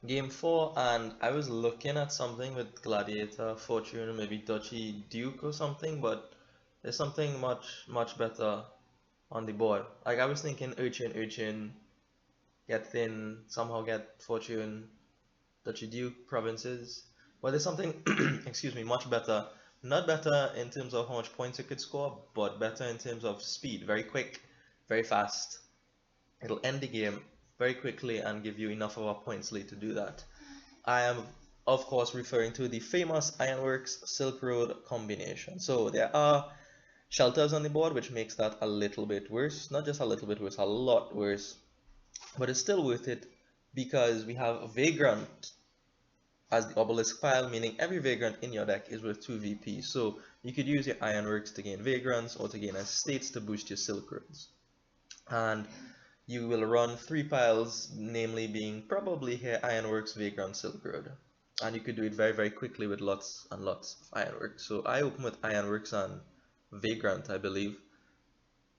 Game 4, and I was looking at something with Gladiator, Fortune, maybe Duchy, Duke or something, but there's something much better on the board. Like I was thinking Urchin, get Thin, somehow get Fortune, Duchy, Duke, Provinces. But there's something, excuse me, much better. Not better in terms of how much points you could score, but better in terms of speed. Very quick, very fast. It'll end the game very quickly and give you enough of a points lead to do that. I am, of course, referring to the famous Ironworks Silk Road combination. So there are shelters on the board, which makes that a little bit worse. Not just a little bit worse, a lot worse. But it's still worth it because we have Vagrant as the Obelisk pile, meaning every Vagrant in your deck is worth 2 VP. So you could use your Ironworks to gain Vagrants or to gain estates to boost your Silk Roads. And you will run 3 piles, namely being probably here Ironworks, Vagrant, Silk Road. And you could do it very quickly with lots and lots of Ironworks. So I open with Ironworks and Vagrant, I believe,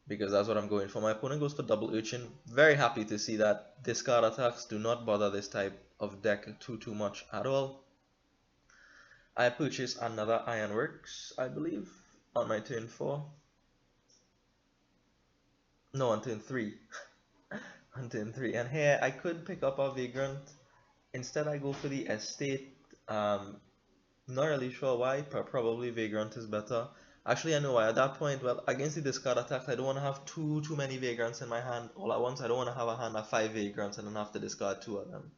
because that's what I'm going for. My opponent goes for double Urchin. Very happy to see that discard attacks do not bother this type of deck too much at all. I purchase another Ironworks, I believe, on my turn 4. No, on turn 3. On turn 3. And here I could pick up a Vagrant. Instead I go for the estate. Not really sure why, but probably Vagrant is better. Actually, I know why. At that point, well, against the discard attacks, I don't want to have too many Vagrants in my hand all at once. I don't want to have a hand of 5 Vagrants and then have to discard 2 of them.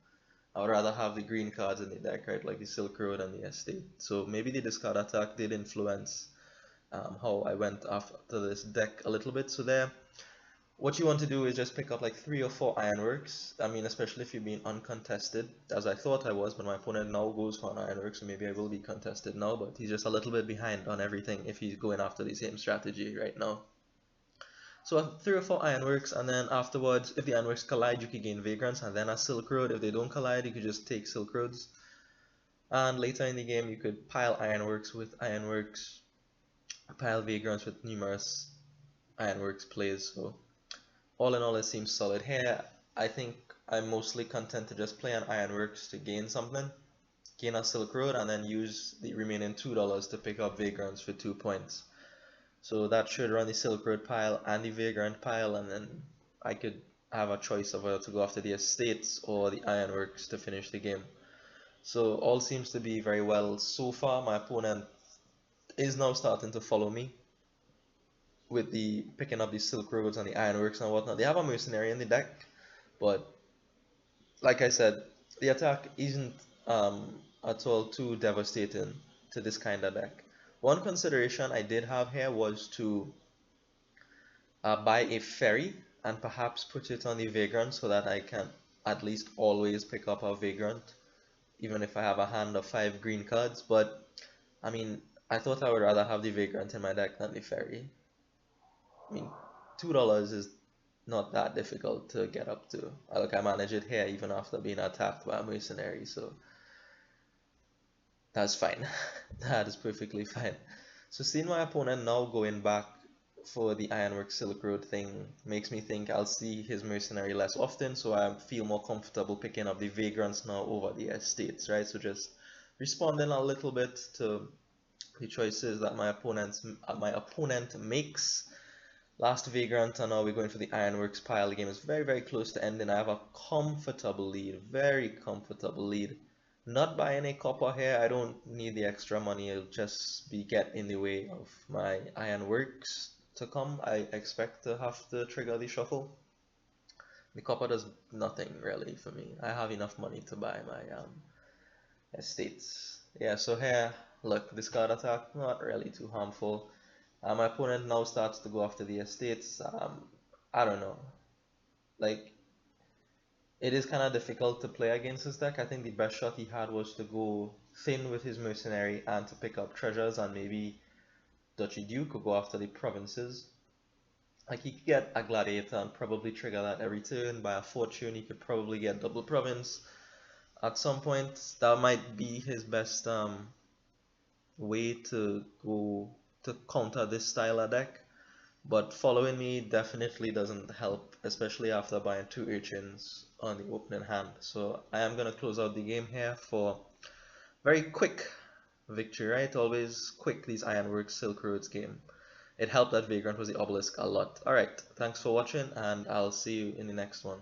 I would rather have the green cards in the deck, right, like the Silk Road and the Estate. So maybe the discard attack did influence how I went after this deck a little bit. So there, what you want to do is just pick up like 3 or 4 Ironworks. I mean, especially if you're being uncontested, as I thought I was, but my opponent now goes for an Ironwork, so maybe I will be contested now, but he's just a little bit behind on everything if he's going after the same strategy right now. So 3 or 4 Ironworks, and then afterwards, if the Ironworks collide, you can gain Vagrants, and then a Silk Road. If they don't collide, you could just take Silk Roads. And later in the game, you could pile Ironworks with Ironworks, pile Vagrants with numerous Ironworks plays. So all in all, it seems solid. Here, I think I'm mostly content to just play an Ironworks to gain something, gain a Silk Road, and then use the remaining $2 to pick up Vagrants for 2 points. So that should run the Silk Road pile and the Vagrant pile, and then I could have a choice of whether to go after the Estates or the Ironworks to finish the game. So all seems to be very well so far. My opponent is now starting to follow me with the picking up the Silk Roads and the Ironworks and whatnot. They have a mercenary in the deck, but like I said, the attack isn't at all too devastating to this kind of deck. One consideration I did have here was to buy a ferry and perhaps put it on the Vagrant so that I can at least always pick up a Vagrant, even if I have a hand of 5 green cards. But I mean, I thought I would rather have the Vagrant in my deck than the ferry. I mean, $2 is not that difficult to get up to. Look, I manage it here even after being attacked by a mercenary, so that's fine. That is perfectly fine. So seeing my opponent now going back for the Ironwork Silk Road thing makes me think I'll see his mercenary less often, so I feel more comfortable picking up the Vagrants now over the Estates, right? So just responding a little bit to the choices that my opponent makes. Last Vagrant, and now we're going for the Ironworks pile. The game is very close to ending. I have a comfortable lead, very comfortable lead. Not buying a copper here, I don't need the extra money, it'll just be get in the way of my Ironworks to come. I expect to have to trigger the shuffle. The copper does nothing really for me. I have enough money to buy my estates. Yeah, so here, look, discard attack, not really too harmful. My opponent now starts to go after the estates. I don't know. Like, it is kind of difficult to play against this deck. I think the best shot he had was to go thin with his mercenary and to pick up treasures and maybe Duchy Duke could go after the provinces. Like, he could get a gladiator and probably trigger that every turn. By a fortune, he could probably get double province. At some point, that might be his best way to go to counter this style of deck. But following me definitely doesn't help especially after buying two urchins on the opening hand. So I am gonna close out the game here for very quick victory, right? Always quick, these Ironworks Silk Roads game. It helped that Vagrant was the Obelisk a lot. Alright, thanks for watching, and I'll see you in the next one.